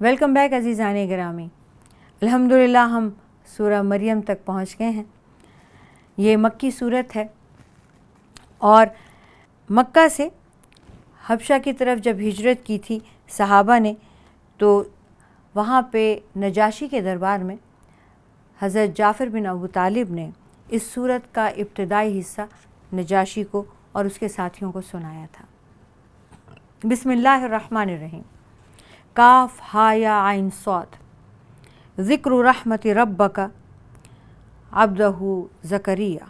Welcome back عزیزان گرامی۔ الحمدللہ ہم سورہ مریم تک پہنچ گئے ہیں۔ یہ مکی صورت ہے اور مکہ سے حبشہ کی طرف جب ہجرت کی تھی صحابہ نے، تو وہاں پہ نجاشی کے دربار میں حضرت جعفر بن ابو طالب نے اس صورت کا ابتدائی حصہ نجاشی کو اور اس کے ساتھیوں کو سنایا تھا۔ بسم اللہ الرحمن الرحیم۔ کاف ہا یا عین صاد، ذکر رحمت ربک عبدہ زکریا۔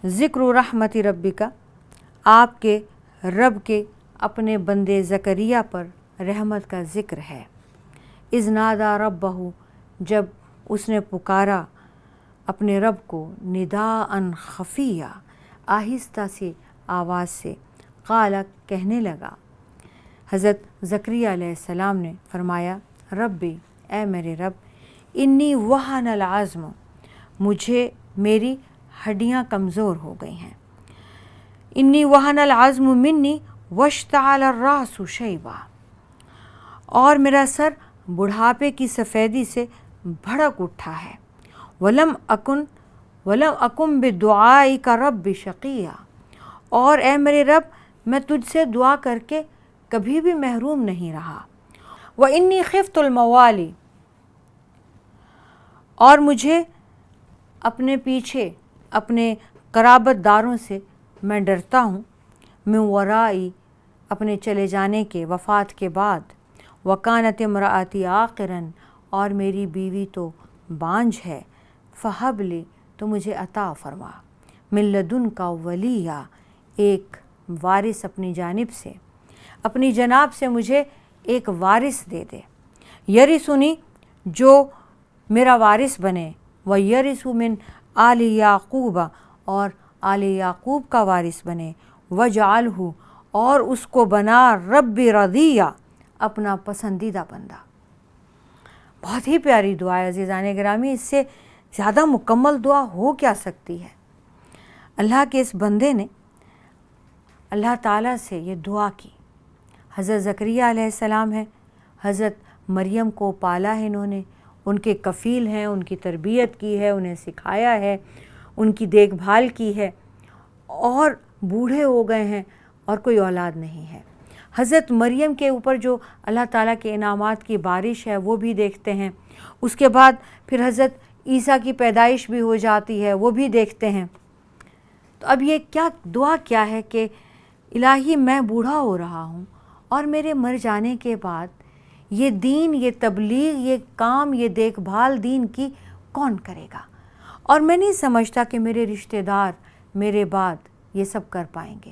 ذکر رحمت ربک، آپ کے رب کے اپنے بندے زکریا پر رحمت کا ذکر ہے۔ اذ نادا ربہ، جب اس نے پکارا اپنے رب کو، نداءً خفیہ، آہستہ سی آواز سے، قال، کہنے لگا۔ حضرت زکریا علیہ السلام نے فرمایا، ربی، اے میرے رب، انی وہن العظم، مجھے میری ہڈیاں کمزور ہو گئی ہیں۔ انی وہن العظم منی واشتعل الراس شیبا، اور میرا سر بڑھاپے کی سفیدی سے بھڑک اٹھا ہے۔ ولم اکن بدعائک رب شقیا، اور اے میرے رب، میں تجھ سے دعا کر کے کبھی بھی محروم نہیں رہا۔ وانی خفت الموالی، اور مجھے اپنے پیچھے اپنے قرابت داروں سے میں ڈرتا ہوں، من ورائی، اپنے چلے جانے کے، وفات کے بعد، وکانت امرأتی عاقرا، اور میری بیوی تو بانجھ ہے، فہب لی، تو مجھے عطا فرما، من لدنک ولیہ، ایک وارث اپنی جانب سے، اپنی جناب سے مجھے ایک وارث دے دے، یرثنی، جو میرا وارث بنے، ویرث من آل یعقوب، اور آل یعقوب کا وارث بنے، وجعلہ، اور اس کو بنا رب رضیہ، اپنا پسندیدہ بندہ۔ بہت ہی پیاری دعا ہے عزیزان گرامی، اس سے زیادہ مکمل دعا ہو کیا سکتی ہے۔ اللہ کے اس بندے نے اللہ تعالیٰ سے یہ دعا کی۔ حضرت زکریا علیہ السلام ہیں، حضرت مریم کو پالا ہے انہوں نے، ان کے کفیل ہیں، ان کی تربیت کی ہے، انہیں سکھایا ہے، ان کی دیکھ بھال کی ہے، اور بوڑھے ہو گئے ہیں اور کوئی اولاد نہیں ہے۔ حضرت مریم کے اوپر جو اللہ تعالیٰ کے انعامات کی بارش ہے وہ بھی دیکھتے ہیں، اس کے بعد پھر حضرت عیسیٰ کی پیدائش بھی ہو جاتی ہے، وہ بھی دیکھتے ہیں۔ تو اب یہ کیا دعا کیا ہے کہ الہی، میں بوڑھا ہو رہا ہوں اور میرے مر جانے کے بعد یہ دین، یہ تبلیغ، یہ کام، یہ دیکھ بھال دین کی کون کرے گا؟ اور میں نہیں سمجھتا کہ میرے رشتہ دار میرے بعد یہ سب کر پائیں گے۔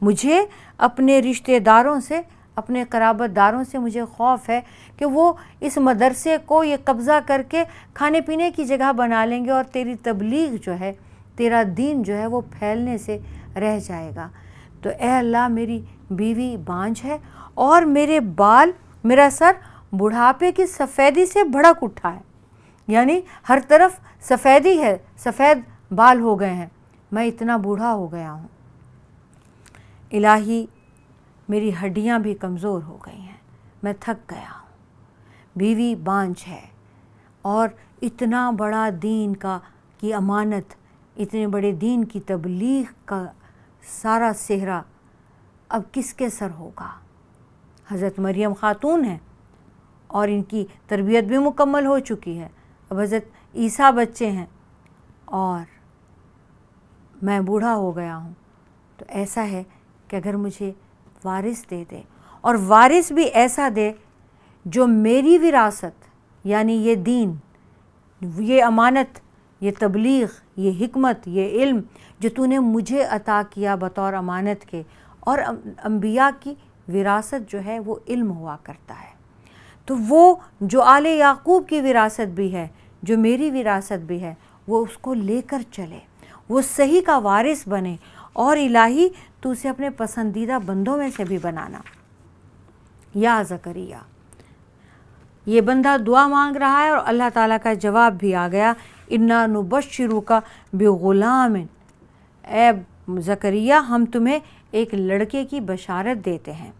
مجھے اپنے رشتہ داروں سے، اپنے قرابت داروں سے مجھے خوف ہے کہ وہ اس مدرسے کو یہ قبضہ کر کے کھانے پینے کی جگہ بنا لیں گے، اور تیری تبلیغ جو ہے، تیرا دین جو ہے وہ پھیلنے سے رہ جائے گا۔ تو اے اللہ، میری بیوی بانجھ ہے اور میرے بال، میرا سر بڑھاپے کی سفیدی سے بھڑک اٹھا ہے، یعنی ہر طرف سفیدی ہے، سفید بال ہو گئے ہیں، میں اتنا بوڑھا ہو گیا ہوں۔ الہی، میری ہڈیاں بھی کمزور ہو گئی ہیں، میں تھک گیا ہوں، بیوی بانجھ ہے، اور اتنا بڑا دین کی امانت، اتنے بڑے دین کی تبلیغ کا سارا سہرا اب کس کے سر ہوگا؟ حضرت مریم خاتون ہیں اور ان کی تربیت بھی مکمل ہو چکی ہے، اب حضرت عیسیٰ بچے ہیں، اور میں بوڑھا ہو گیا ہوں۔ تو ایسا ہے کہ اگر مجھے وارث دے دے، اور وارث بھی ایسا دے جو میری وراثت، یعنی یہ دین، یہ امانت، یہ تبلیغ، یہ حکمت، یہ علم جو تو نے مجھے عطا کیا بطور امانت کے، اور انبیاء کی وراثت جو ہے وہ علم ہوا کرتا ہے، تو وہ جو آل یعقوب کی وراثت بھی ہے، جو میری وراثت بھی ہے، وہ اس کو لے کر چلے، وہ صحیح کا وارث بنے، اور الہی تو اسے اپنے پسندیدہ بندوں میں سے بھی بنانا۔ یا زکریا، یہ بندہ دعا مانگ رہا ہے اور اللہ تعالیٰ کا جواب بھی آ گیا، انا نبشرک بغلام، اے زکریا، ہم تمہیں ایک لڑکے کی بشارت دیتے ہیں۔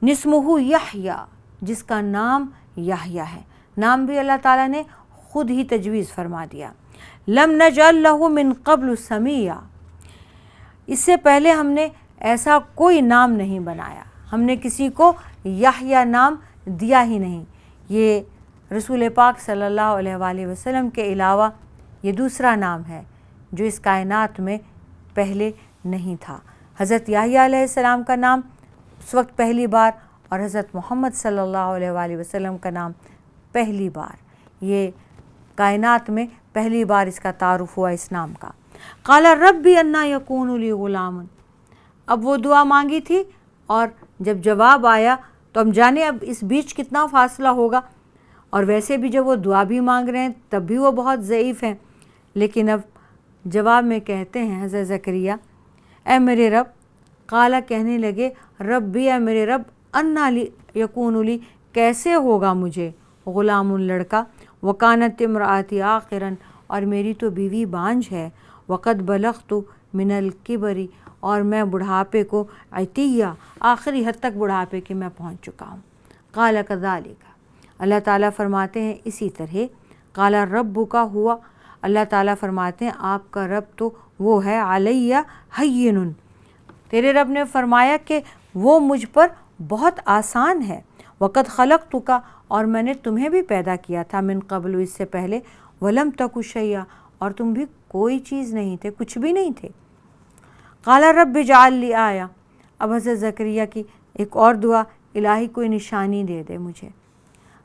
نسمہ یحییٰ، جس کا نام یحییٰ ہے، نام بھی اللہ تعالیٰ نے خود ہی تجویز فرما دیا۔ لم نجعل لہ من قبل سمیہ، اس سے پہلے ہم نے ایسا کوئی نام نہیں بنایا، ہم نے کسی کو یحییٰ نام دیا ہی نہیں۔ یہ رسول پاک صلی اللہ علیہ وآلہ وسلم کے علاوہ یہ دوسرا نام ہے جو اس کائنات میں پہلے نہیں تھا۔ حضرت یحییٰ علیہ السلام کا نام اس وقت پہلی بار، اور حضرت محمد صلی اللہ علیہ وآلہ وسلم کا نام پہلی بار، یہ کائنات میں پہلی بار اس کا تعارف ہوا اس نام کا۔ قال ربی انا یکون لی غلام، اب وہ دعا مانگی تھی اور جب جواب آیا تو ہم جانے اب اس بیچ کتنا فاصلہ ہوگا، اور ویسے بھی جب وہ دعا بھی مانگ رہے ہیں تب بھی وہ بہت ضعیف ہیں، لیکن اب جواب میں کہتے ہیں حضرت زکریا اے میرے رب، قالا کہنے لگے ربی اے میرے رب، انا لی یکون لی کیسے ہوگا مجھے غلام لڑکا، وکانت امراتی عاقرا اور میری تو بیوی بانجھ ہے، وقد بلغت من الکبر اور میں بڑھاپے کو عتیہ آخری حد تک بڑھاپے کے میں پہنچ چکا ہوں۔ قال کذالک، اللہ تعالیٰ فرماتے ہیں اسی طرح، قال ربک ہوا، اللہ تعالیٰ فرماتے ہیں آپ کا رب تو وہ ہے علیہ ہین، تیرے رب نے فرمایا کہ وہ مجھ پر بہت آسان ہے، وقد خلقتک اور میں نے تمہیں بھی پیدا کیا تھا، من قبل اس سے پہلے، ولم تک شیئا اور تم بھی کوئی چیز نہیں تھے، کچھ بھی نہیں تھے۔ قال رب اجعل لی آیا، اب حضرت زکریا کی ایک اور دعا، الہی کوئی نشانی دے دے مجھے۔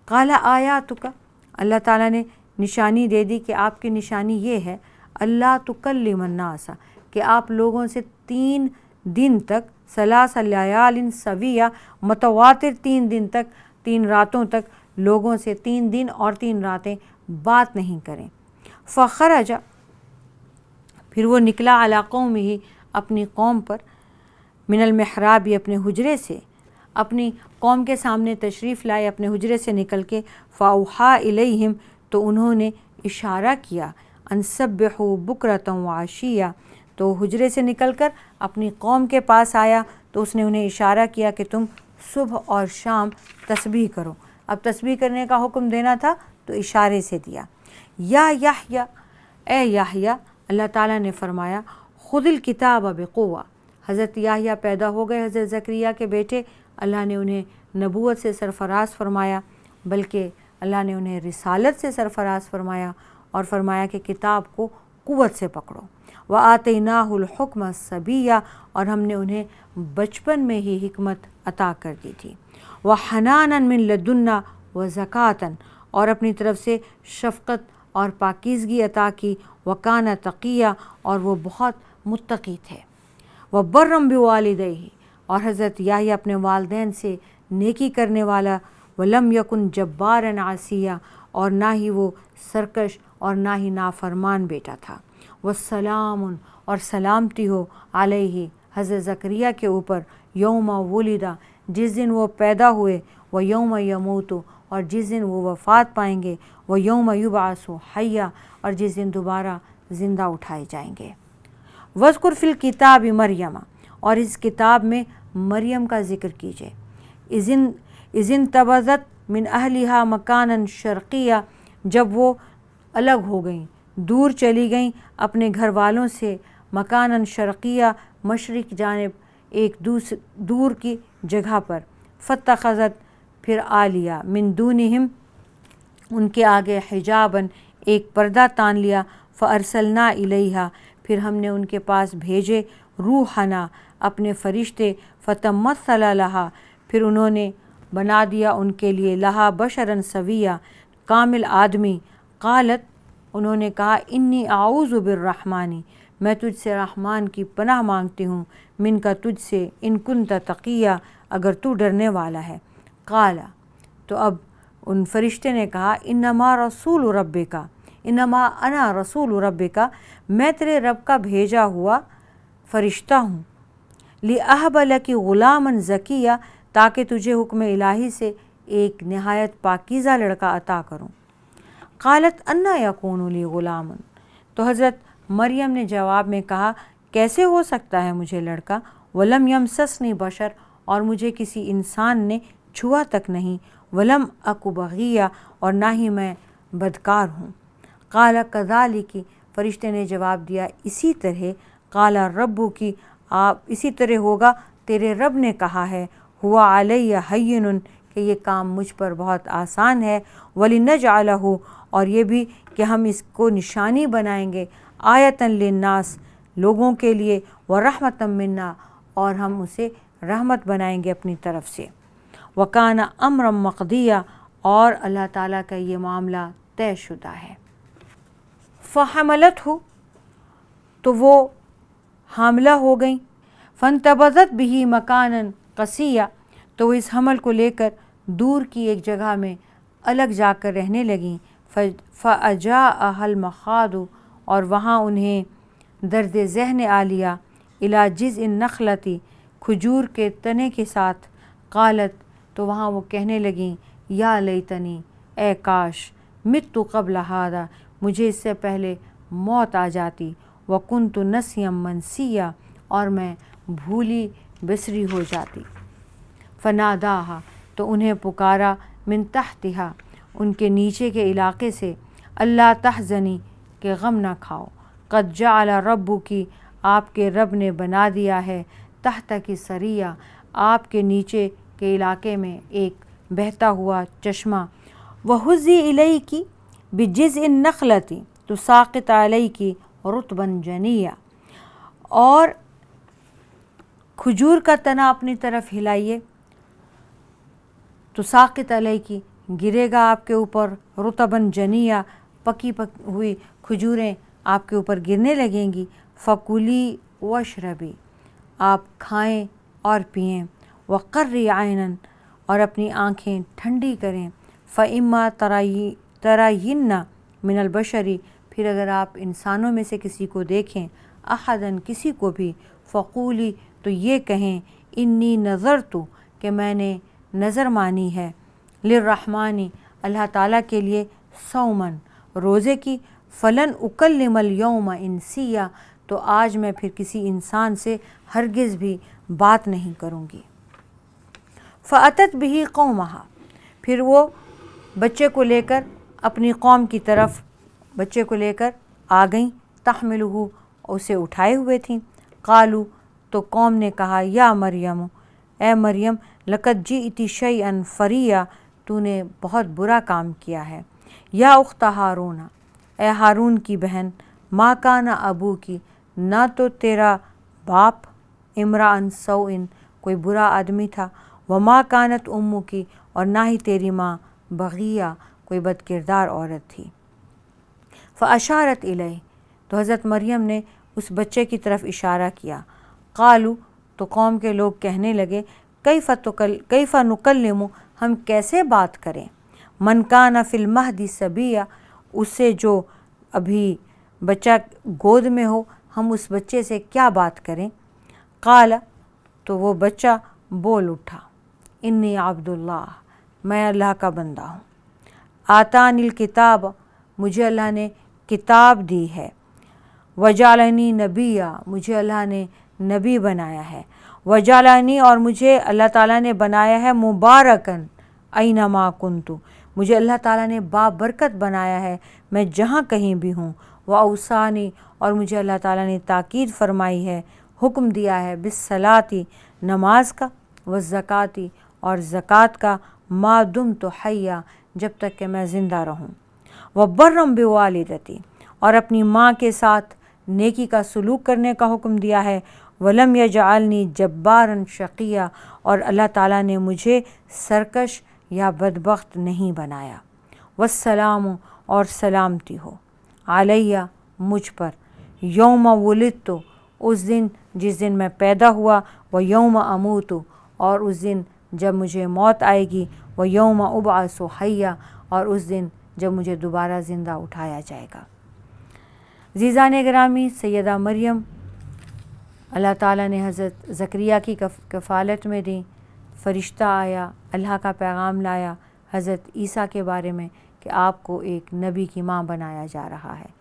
قال آیاتک، اللہ تعالیٰ نے نشانی دے دی کہ آپ کی نشانی یہ ہے، اللہ تکلم الناس، کہ آپ لوگوں سے 3 دن تک، ثلاث لیال سویہ، متواتر 3 دن تک، 3 راتوں تک لوگوں سے 3 دن اور 3 راتیں بات نہیں کریں۔ فخرج، پھر وہ نکلا علی قومہ، اپنی قوم پر، من المحراب، اپنے حجرے سے، اپنی قوم کے سامنے تشریف لائے، اپنے حجرے سے نکل کے، فاوحا الیہم، تو انہوں نے اشارہ کیا، ان سبحوا بکرۃ وعشیہ، تو حجرے سے نکل کر اپنی قوم کے پاس آیا تو اس نے انہیں اشارہ کیا کہ تم صبح اور شام تسبیح کرو۔ اب تسبیح کرنے کا حکم دینا تھا تو اشارے سے دیا۔ یا یحییٰ، اے یحییٰ، اللہ تعالیٰ نے فرمایا خذ الکتاب بقوہ، حضرت یحییٰ پیدا ہو گئے حضرت زکریا کے بیٹے، اللہ نے انہیں نبوت سے سرفراز فرمایا، بلکہ اللہ نے انہیں رسالت سے سرفراز فرمایا اور فرمایا کہ کتاب کو قوت سے پکڑو۔ وَآتَيْنَاهُ الْحُكْمَ صَبِيًّا، اور ہم نے انہیں بچپن میں ہی حکمت عطا کر دی تھی۔ وَحَنَانًا مِن لَدُنَّا وَزَكَاةً، اور اپنی طرف سے شفقت اور پاکیزگی عطا کی، وَكَانَ تَقِيًّا، اور وہ بہت متقی تھے۔ وَبَرًّا بِوَالِدَيْهِ، اور حضرت یحییٰ اپنے والدین سے نیکی کرنے والا، وَلَمْ يَكُنْ جَبَّارًا عَصِيًّا، اور نہ ہی وہ سرکش اور نہ ہی نافرمان بیٹا تھا۔ وَالسَّلَامٌ، اور سلامتی ہو، علیہ، حضرت زکریا کے اوپر، یوم ولدہ، جس دن وہ پیدا ہوئے، وَيَوْمَ يَمُوتُ، اور جس دن وہ وفات پائیں گے، وَيَوْمَ يُبْعَثُ حَيًّا، اور جس دن دوبارہ زندہ اٹھائے جائیں گے۔ وَاذْكُرْ فِي الْكِتَابِ مَرْیَمَ، اور اس کتاب میں مریم کا ذکر کیجئے، اذ انتبذت من اہلہا مکانا شرقیہ، جب وہ الگ ہو گئیں، دور چلی گئیں اپنے گھر والوں سے، مکانا شرقیہ، مشرق جانب ایک دور کی جگہ پر، فاتخذت، پھر آ لیا، من دونہم، ان کے آگے، حجاباً، ایک پردہ تان لیا، فارسلنا الیہا، پھر ہم نے ان کے پاس بھیجے، روحنا، اپنے فرشتے، فتمثل لہا، پھر انہوں نے بنا دیا ان کے لیے، لہا بشراً سویہ، کامل آدمی، قالت، انہوں نے کہا، انی اعوذ بالرحمن، میں تجھ سے رحمان کی پناہ مانگتی ہوں، من کا تجھ سے، ان کنت تقیہ، اگر تو ڈرنے والا ہے۔ قالا، تو اب ان فرشتے نے کہا، انما رسول ربک، انما انا رسول ربک، میں تیرے رب کا بھیجا ہوا فرشتہ ہوں، لِأَهْبَ لَكِ غُلَامًا زَكِيًّا، تاکہ تجھے حکم الہی سے ایک نہایت پاکیزہ لڑکا عطا کروں۔ قالت انا یکون لی غلام، تو حضرت مریم نے جواب میں کہا، کیسے ہو سکتا ہے مجھے لڑکا، ولم یمسسنی بشر، اور مجھے کسی انسان نے چھوا تک نہیں، ولم اکو بغیہ اور نہ ہی میں بدکار ہوں۔ قال کذالک، فرشتے نے جواب دیا اسی طرح، قال ربو کی، آپ اسی طرح ہوگا تیرے رب نے کہا ہے، ہوا علیہ ہین، کہ یہ کام مجھ پر بہت آسان ہے، ولنجعلہ، اور یہ بھی کہ ہم اس کو نشانی بنائیں گے، آیۃ للناس، لوگوں کے لیے، ورحمۃ منا، اور ہم اسے رحمت بنائیں گے اپنی طرف سے، وکان امرا مقضیہ، اور اللہ تعالیٰ کا یہ معاملہ طے شدہ ہے۔ فحملتہ، تو وہ حاملہ ہو گئیں، فانتبذت بہ مکانا قصیہ، تو وہ اس حمل کو لے کر دور کی ایک جگہ میں الگ جا کر رہنے لگیں، فاجاءہا المخاض، اور وہاں انہیں درد ذہن آ لیا، الی جذع النخلۃ، کھجور کے تنے کے ساتھ، قالت، تو وہاں وہ کہنے لگیں، یا لیتنی، اے کاش، مت قبل ھذا، مجھے اس سے پہلے موت آ جاتی، وکنت نسیا منسیا، اور میں بھولی بسری ہو جاتی۔ فناداہا، تو انہیں پکارا، من تحتہا، ان کے نیچے کے علاقے سے، اللہ تحزنی، کہ غم نہ کھاؤ، قد جعل ربکی، آپ کے رب نے بنا دیا ہے، تحت کی سریہ، آپ کے نیچے کے علاقے میں ایک بہتا ہوا چشمہ، وہزی الیک بجذع النخلۃ تساقط علیک رطبا جنیہ، اور کھجور کا تنا اپنی طرف ہلائیے، تساقط علیک، گرے گا آپ کے اوپر، رطبا جنیہ، پکی ہوئی کھجوریں آپ کے اوپر گرنے لگیں گی، فکلی واشربی، آپ کھائیں اور پئیں، وقری عینا، اور اپنی آنکھیں ٹھنڈی کریں، فاما ترین من البشر، پھر اگر آپ انسانوں میں سے کسی کو دیکھیں، احدن، کسی کو بھی، فقولی، تو یہ کہیں، انی نذرت، کہ میں نے نظر مانی ہے، للرحمن، اللہ تعالیٰ کے لیے، صومن، روزے کی، فلن اکلم الیوم انسیہ، تو آج میں پھر کسی انسان سے ہرگز بھی بات نہیں کروں گی۔ فاتت بہ قومہا، پھر وہ بچے کو لے کر اپنی قوم کی طرف بچے کو لے کر آ گئیں، تحملہ، اسے اٹھائے ہوئے تھیں، قالو، تو قوم نے کہا، یا مریم، اے مریم، لقد جئت شیئا فریہ، تو نے بہت برا کام کیا ہے، یا اخت ہارون، اے ہارون کی بہن، ما کان ابوکی، نہ تو تیرا باپ، امراء سوء، کوئی برا آدمی تھا، وما کانت امکی، اور نہ ہی تیری ماں، بغیہ، کوئی بد کردار عورت تھی۔ فاشارت الیہ، تو حضرت مریم نے اس بچے کی طرف اشارہ کیا، قالو، تو قوم کے لوگ کہنے لگے، کیف نکلم، ہم کیسے بات کریں، من کان فی المہد صبیہ، اس سے جو ابھی بچہ گود میں ہو، ہم اس بچے سے کیا بات کریں، قال، تو وہ بچہ بول اٹھا، انی عبد اللہ، میں اللہ کا بندہ ہوں، آتانی الکتاب، مجھے اللہ نے کتاب دی ہے، وجعلنی نبیہ، مجھے اللہ نے نبی بنایا ہے، وجعلنی، اور مجھے اللہ تعالیٰ نے بنایا ہے، مبارکن اینما کنت، مجھے اللہ تعالیٰ نے بابرکت بنایا ہے، میں جہاں کہیں بھی ہوں، واوصانی، اور مجھے اللہ تعالیٰ نے تاکید فرمائی ہے، حکم دیا ہے، بالصلاۃ، نماز کا، والزکوٰۃ، اور زکوٰۃ کا، ما دمت حیا، جب تک کہ میں زندہ رہوں، وبرم بوالدتی، اور اپنی ماں کے ساتھ نیکی کا سلوک کرنے کا حکم دیا ہے، ولم یجعلنی جبارا شقیہ، اور اللہ تعالیٰ نے مجھے سرکش یا بدبخت نہیں بنایا، والسلام، اور سلامتی ہو، علیہ، مجھ پر، یوم ولدت، اس دن جس دن میں پیدا ہوا، و یوم اموت، اور اس دن جب مجھے موت آئے گی، و یوم ابعث حیہ، اور اس دن جب مجھے دوبارہ زندہ اٹھایا جائے گا۔ عزیزان گرامی، سیدہ مریم اللہ تعالیٰ نے حضرت زکریا کی کفالت میں دیں، فرشتہ آیا، اللہ کا پیغام لایا حضرت عیسیٰ کے بارے میں کہ آپ کو ایک نبی کی ماں بنایا جا رہا ہے،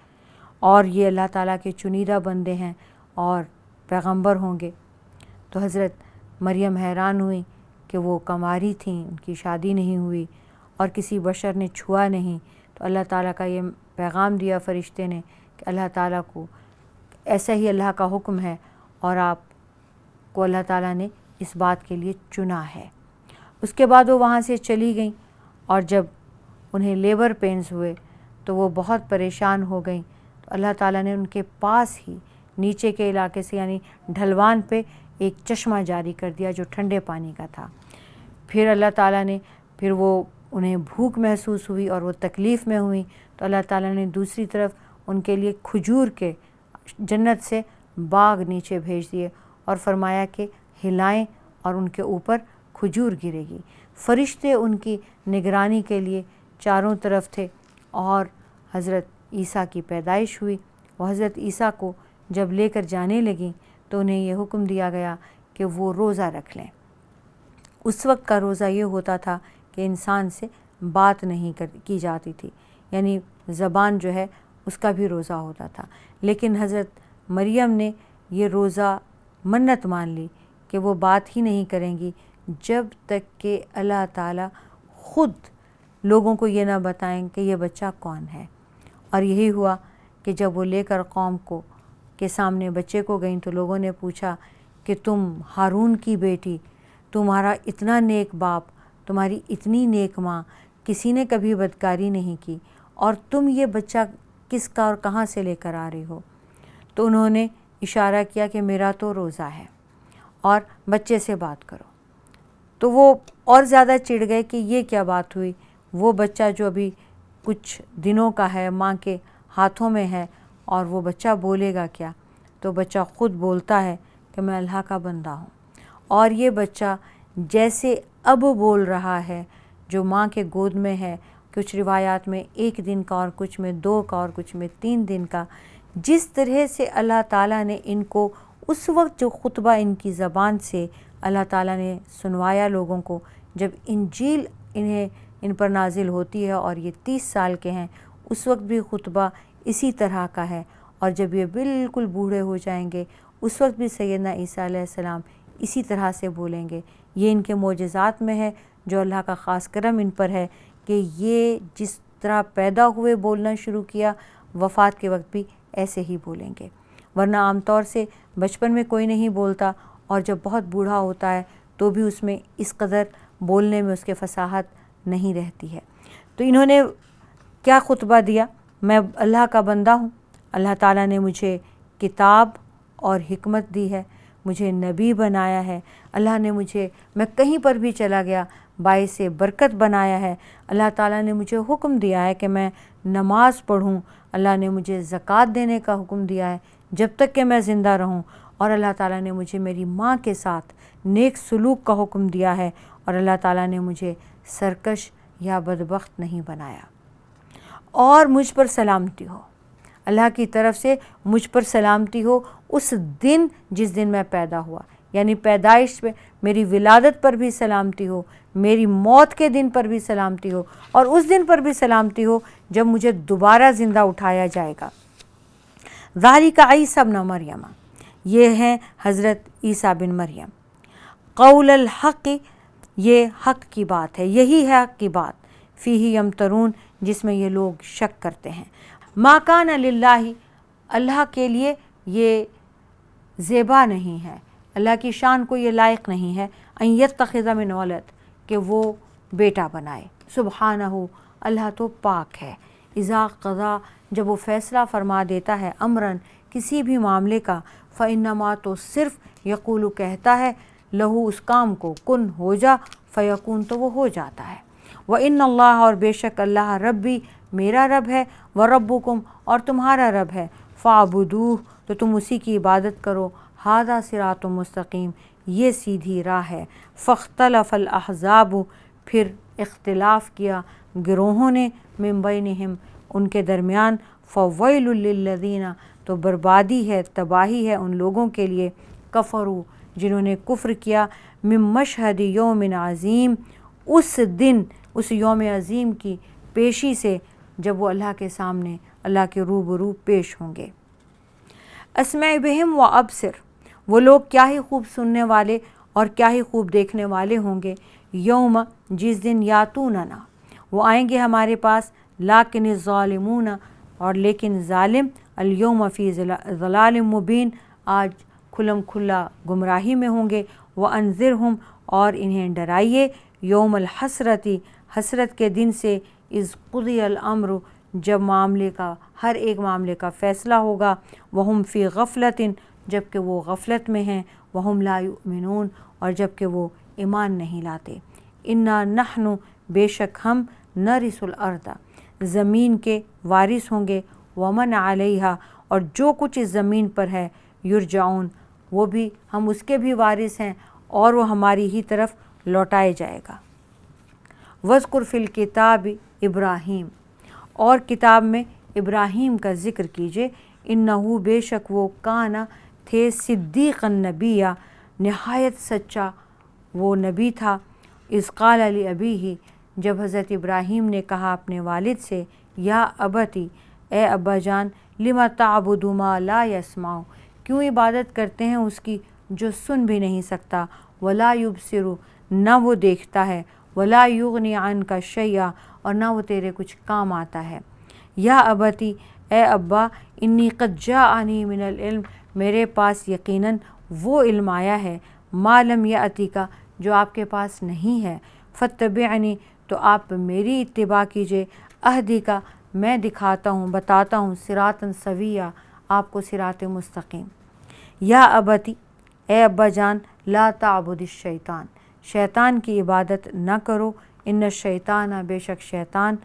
اور یہ اللہ تعالیٰ کے چنیدہ بندے ہیں اور پیغمبر ہوں گے۔ تو حضرت مریم حیران ہوئی کہ وہ کنواری تھیں، ان کی شادی نہیں ہوئی اور کسی بشر نے چھوا نہیں۔ تو اللہ تعالیٰ کا یہ پیغام دیا فرشتے نے کہ اللہ تعالیٰ کو ایسا ہی اللہ کا حکم ہے اور آپ کو اللہ تعالیٰ نے اس بات کے لیے چنا ہے۔ اس کے بعد وہ وہاں سے چلی گئیں، اور جب انہیں لیبر پینز ہوئے تو وہ بہت پریشان ہو گئیں۔ تو اللہ تعالیٰ نے ان کے پاس ہی نیچے کے علاقے سے یعنی ڈھلوان پہ ایک چشمہ جاری کر دیا جو ٹھنڈے پانی کا تھا۔ پھر اللہ تعالیٰ نے وہ انہیں بھوک محسوس ہوئی اور وہ تکلیف میں ہوئی، تو اللہ تعالیٰ نے دوسری طرف ان کے لیے کھجور کے جنت سے باغ نیچے بھیج دیے اور فرمایا کہ ہلائیں اور ان کے اوپر کھجور گرے گی۔ فرشتے ان کی نگرانی کے لیے چاروں طرف تھے، اور حضرت عیسیٰ کی پیدائش ہوئی۔ وہ حضرت عیسیٰ کو جب لے کر جانے لگیں تو انہیں یہ حکم دیا گیا کہ وہ روزہ رکھ لیں۔ اس وقت کا روزہ یہ ہوتا تھا کہ انسان سے بات نہیں کی جاتی تھی، یعنی زبان جو ہے اس کا بھی روزہ ہوتا تھا، لیکن حضرت مریم نے یہ روزہ منت مان لی کہ وہ بات ہی نہیں کریں گی جب تک کہ اللہ تعالیٰ خود لوگوں کو یہ نہ بتائیں کہ یہ بچہ کون ہے۔ اور یہی ہوا کہ جب وہ لے کر قوم کے سامنے بچے کو گئیں تو لوگوں نے پوچھا کہ تم ہارون کی بیٹی، تمہارا اتنا نیک باپ، تمہاری اتنی نیک ماں، کسی نے کبھی بدکاری نہیں کی، اور تم یہ بچہ کس کا اور کہاں سے لے کر آ رہی ہو؟ تو انہوں نے اشارہ کیا کہ میرا تو روزہ ہے اور بچے سے بات کرو۔ تو وہ اور زیادہ چڑ گئے کہ یہ کیا بات ہوئی، وہ بچہ جو ابھی کچھ دنوں کا ہے ماں کے ہاتھوں میں ہے، اور وہ بچہ بولے گا کیا؟ تو بچہ خود بولتا ہے کہ میں اللہ کا بندہ ہوں، اور یہ بچہ جیسے اب بول رہا ہے جو ماں کے گود میں ہے، کچھ روایات میں 1 دن کا اور کچھ میں 2 کا اور کچھ میں 3 دن کا، جس طرح سے اللہ تعالیٰ نے ان کو اس وقت جو خطبہ ان کی زبان سے اللہ تعالیٰ نے سنوایا لوگوں کو، جب انجیل ان پر نازل ہوتی ہے اور یہ 30 سال کے ہیں، اس وقت بھی خطبہ اسی طرح کا ہے، اور جب یہ بالکل بوڑھے ہو جائیں گے اس وقت بھی سیدنا عیسیٰ علیہ السلام اسی طرح سے بولیں گے۔ یہ ان کے معجزات میں ہے جو اللہ کا خاص کرم ان پر ہے کہ یہ جس طرح پیدا ہوئے بولنا شروع کیا، وفات کے وقت بھی ایسے ہی بولیں گے، ورنہ عام طور سے بچپن میں کوئی نہیں بولتا، اور جب بہت بوڑھا ہوتا ہے تو بھی اس میں اس قدر بولنے میں اس کے فصاحت نہیں رہتی ہے۔ تو انہوں نے کیا خطبہ دیا؟ میں اللہ کا بندہ ہوں، اللہ تعالیٰ نے مجھے کتاب اور حکمت دی ہے، مجھے نبی بنایا ہے، اللہ نے میں کہیں پر بھی چلا گیا باعث برکت بنایا ہے، اللہ تعالیٰ نے مجھے حکم دیا ہے کہ میں نماز پڑھوں، اللہ نے مجھے زکوٰۃ دینے کا حکم دیا ہے جب تک کہ میں زندہ رہوں، اور اللہ تعالیٰ نے مجھے میری ماں کے ساتھ نیک سلوک کا حکم دیا ہے، اور اللہ تعالیٰ نے مجھے سرکش یا بدبخت نہیں بنایا، اور مجھ پر سلامتی ہو، اللہ کی طرف سے مجھ پر سلامتی ہو اس دن جس دن میں پیدا ہوا، یعنی پیدائش پہ میری ولادت پر بھی سلامتی ہو، میری موت کے دن پر بھی سلامتی ہو، اور اس دن پر بھی سلامتی ہو جب مجھے دوبارہ زندہ اٹھایا جائے گا۔ ذالک عیسی ابن مریم، یہ ہیں حضرت عیسیٰ بن مریم۔ قول الحق، یہ حق کی بات ہے، یہی ہے حق کی بات، فیہ یمترون، جس میں یہ لوگ شک کرتے ہیں۔ ما کان للہ، اللہ کے لیے یہ زیبا نہیں ہے، اللہ کی شان کو یہ لائق نہیں ہے، ان یتخذ من ولد، کہ وہ بیٹا بنائے، سبحانہ، اللہ تو پاک ہے، اذا قضا، جب وہ فیصلہ فرما دیتا ہے، امرن، کسی بھی معاملے کا، فانما، تو صرف یقول، کہتا ہے، لہو، اس کام کو، کن، ہو جا، فیکون، تو وہ ہو جاتا ہے۔ وَإِنَّ اللَّهَ، اور بے شک اللہ، ربی، میرا رب ہے، وَرَبُّكُمْ، اور تمہارا رب ہے، فَاعْبُدُوهُ، تو تم اسی کی عبادت کرو، ھذا صراط مستقیم، یہ سیدھی راہ ہے۔ فاختلف الاحزاب، پھر اختلاف کیا گروہوں نے، من بینہم، ان کے درمیان، فویل للذین، تو بربادی ہے، تباہی ہے ان لوگوں کے لیے، کفروا، جنہوں نے کفر کیا، من مشہد یوم عظیم، اس دن، اس یوم عظیم کی پیشی سے جب وہ اللہ کے سامنے، اللہ کے روبرو پیش ہوں گے۔ اسمع بہم و ابصر، وہ لوگ کیا ہی خوب سننے والے اور کیا ہی خوب دیکھنے والے ہوں گے، یوم جس دن یاتوننا وہ آئیں گے ہمارے پاس، لیکن الظالمون اور لیکن ظالم، الیوم فی ضلال مبین آج کھلم کھلا گمراہی میں ہوں گے، وانذرہم اور انہیں ڈرائیے، یوم الحسرتی حسرت کے دن سے، اذ قضی الامر جب معاملے کا ہر ایک معاملے کا فیصلہ ہوگا، وہم فی غفلۃ جب کہ وہ غفلت میں ہیں، وہم لا یؤمنون اور جب کہ وہ ایمان نہیں لاتے، انا نحن بے شک ہم، نرث الارض زمین کے وارث ہوں گے، ومن علیہا اور جو کچھ اس زمین پر ہے، یرجعون وہ بھی ہم اس کے بھی وارث ہیں اور وہ ہماری ہی طرف لوٹائے جائے گا۔ وذکر فی الکتاب ابراہیم اور کتاب میں ابراہیم کا ذکر کیجئے، انہو بے شک وہ کانا تھے، صدیقا نبیہ نہایت سچا وہ نبی تھا، اذ قال لابیہ جب حضرت ابراہیم نے کہا اپنے والد سے، یا ابتی اے ابا جان، لما تعبد ما لا یسمع کیوں عبادت کرتے ہیں اس کی جو سن بھی نہیں سکتا، ولا یبصر نہ وہ دیکھتا ہے، ولا یغنی عنک شیئا اور نہ وہ تیرے کچھ کام آتا ہے، یا ابتی اے ابا، انی قد جاءنی من العلم میرے پاس یقیناً وہ علم آیا ہے، ما لم یأتک جو آپ کے پاس نہیں ہے، فاتبعنی تو آپ میری اتباع کیجئے، اہدیک میں دکھاتا ہوں بتاتا ہوں، صراطا سویا آپ کو صراط مستقیم، یا ابتی اے ابا جان، لا تعبد الشیطان شیطان کی عبادت نہ کرو، ان الشیطان بے شک شیطان،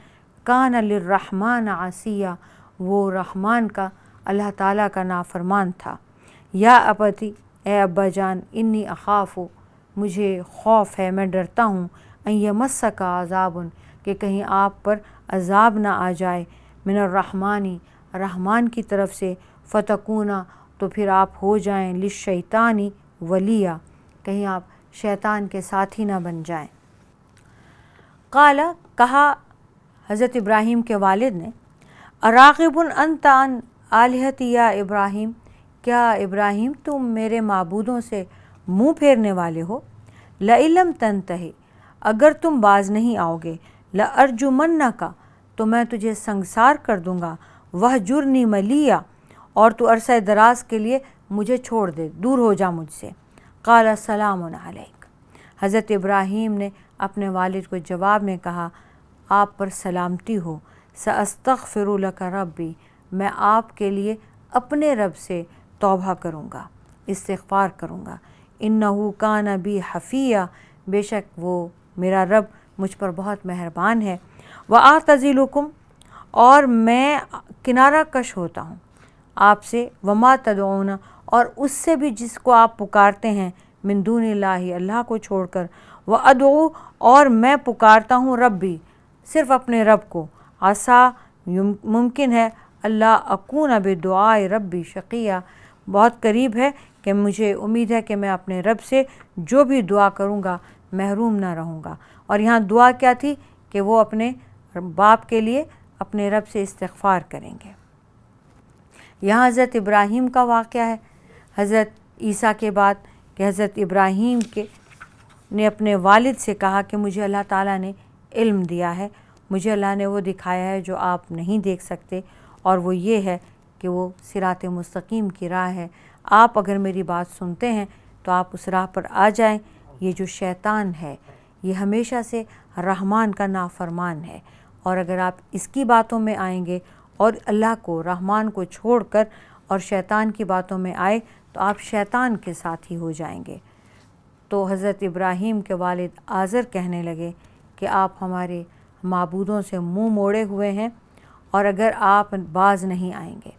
کان للرحمن عصیا وہ رحمان کا اللہ تعالیٰ کا نافرمان تھا، یا ابتی اے ابا جان، انی اخاف مجھے خوف ہے، میں ڈرتا ہوں، ان یمسک عذاب کہ کہیں آپ پر عذاب نہ آ جائے، من الرحمانی رحمان کی طرف سے، فتکونا تو پھر آپ ہو جائیں، للشیطانی ولیا کہیں آپ شیطان کے ساتھی نہ بن جائیں۔ قال کہا حضرت ابراہیم کے والد نے، اراغب انت عن آلہتی یا ابراہیم کیا ابراہیم تم میرے معبودوں سے منہ پھیرنے والے ہو، لئن لم تنتہی اگر تم باز نہیں آؤ گے، لارجمنک تو میں تجھے سنگسار کر دوں گا، وہجرنی ملیا اور تو عرصہ دراز کے لیے مجھے چھوڑ دے، دور ہو جا مجھ سے۔ قال سلام علیک حضرت ابراہیم نے اپنے والد کو جواب میں کہا، آپ پر سلامتی ہو، ساستغفر لک ربی میں آپ کے لیے اپنے رب سے توبہ کروں گا، استغفار کروں گا، انہ کان بی حفیہ بے شک وہ میرا رب مجھ پر بہت مہربان ہے، واعتزلکم اور میں کنارہ کش ہوتا ہوں آپ سے، وما تدعون اور اس سے بھی جس کو آپ پکارتے ہیں، من دون اللہ اللہ کو چھوڑ کر، وادعو اور میں پکارتا ہوں ربی صرف اپنے رب کو، عسیٰ ممکن ہے، اللہ اکون بدعاء ربی شقیہ بہت قریب ہے کہ مجھے امید ہے کہ میں اپنے رب سے جو بھی دعا کروں گا محروم نہ رہوں گا۔ اور یہاں دعا کیا تھی کہ وہ اپنے باپ کے لیے اپنے رب سے استغفار کریں گے۔ یہاں حضرت ابراہیم کا واقعہ ہے حضرت عیسیٰ کے بعد کہ حضرت ابراہیم نے اپنے والد سے کہا کہ مجھے اللہ تعالیٰ نے علم دیا ہے، مجھے اللہ نے وہ دکھایا ہے جو آپ نہیں دیکھ سکتے، اور وہ یہ ہے کہ وہ صراط مستقیم کی راہ ہے، آپ اگر میری بات سنتے ہیں تو آپ اس راہ پر آ جائیں۔ یہ جو شیطان ہے یہ ہمیشہ سے رحمان کا نافرمان ہے، اور اگر آپ اس کی باتوں میں آئیں گے اور اللہ کو رحمان کو چھوڑ کر اور شیطان کی باتوں میں آئے تو آپ شیطان کے ساتھ ہی ہو جائیں گے۔ تو حضرت ابراہیم کے والد آزر کہنے لگے کہ آپ ہمارے معبودوں سے منہ موڑے ہوئے ہیں اور اگر آپ باز نہیں آئیں گے۔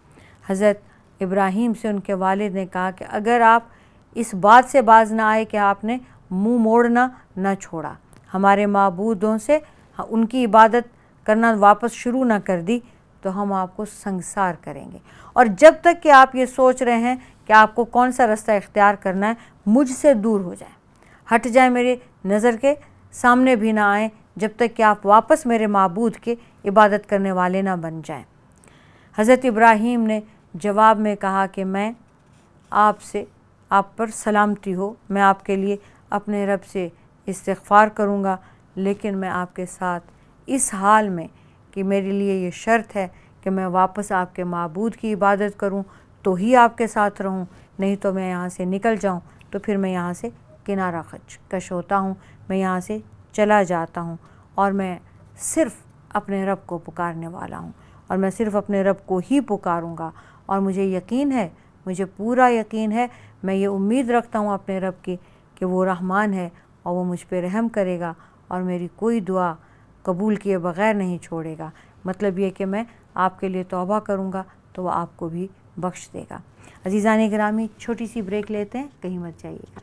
حضرت ابراہیم سے ان کے والد نے کہا کہ اگر آپ اس بات سے باز نہ آئے کہ آپ نے منہ موڑنا نہ چھوڑا، ہمارے معبودوں سے ان کی عبادت کرنا واپس شروع نہ کر دی تو ہم آپ کو سنگسار کریں گے، اور جب تک کہ آپ یہ سوچ رہے ہیں کہ آپ کو کون سا رستہ اختیار کرنا ہے، مجھ سے دور ہو جائیں، ہٹ جائیں، میری نظر کے سامنے بھی نہ آئیں جب تک کہ آپ واپس میرے معبود کے عبادت کرنے والے نہ بن جائیں۔ حضرت ابراہیم نے جواب میں کہا کہ میں آپ پر سلامتی ہو، میں آپ کے لیے اپنے رب سے استغفار کروں گا، لیکن میں آپ کے ساتھ اس حال میں کہ میرے لیے یہ شرط ہے کہ میں واپس آپ کے معبود کی عبادت کروں تو ہی آپ کے ساتھ رہوں، نہیں تو میں یہاں سے نکل جاؤں تو پھر میں یہاں سے کنارہ کش ہوتا ہوں، میں یہاں سے چلا جاتا ہوں، اور میں صرف اپنے رب کو پکارنے والا ہوں، اور میں صرف اپنے رب کو ہی پکاروں گا۔ اور مجھے یقین ہے، مجھے پورا یقین ہے، میں یہ امید رکھتا ہوں اپنے رب کی کہ وہ رحمان ہے اور وہ مجھ پہ رحم کرے گا اور میری کوئی دعا قبول کیے بغیر نہیں چھوڑے گا۔ مطلب یہ کہ میں آپ کے لیے توبہ کروں گا تو وہ آپ کو بھی بخش دے گا۔ عزیزان گرامی، چھوٹی سی بریک لیتے ہیں، کہیں مت جائیے گا۔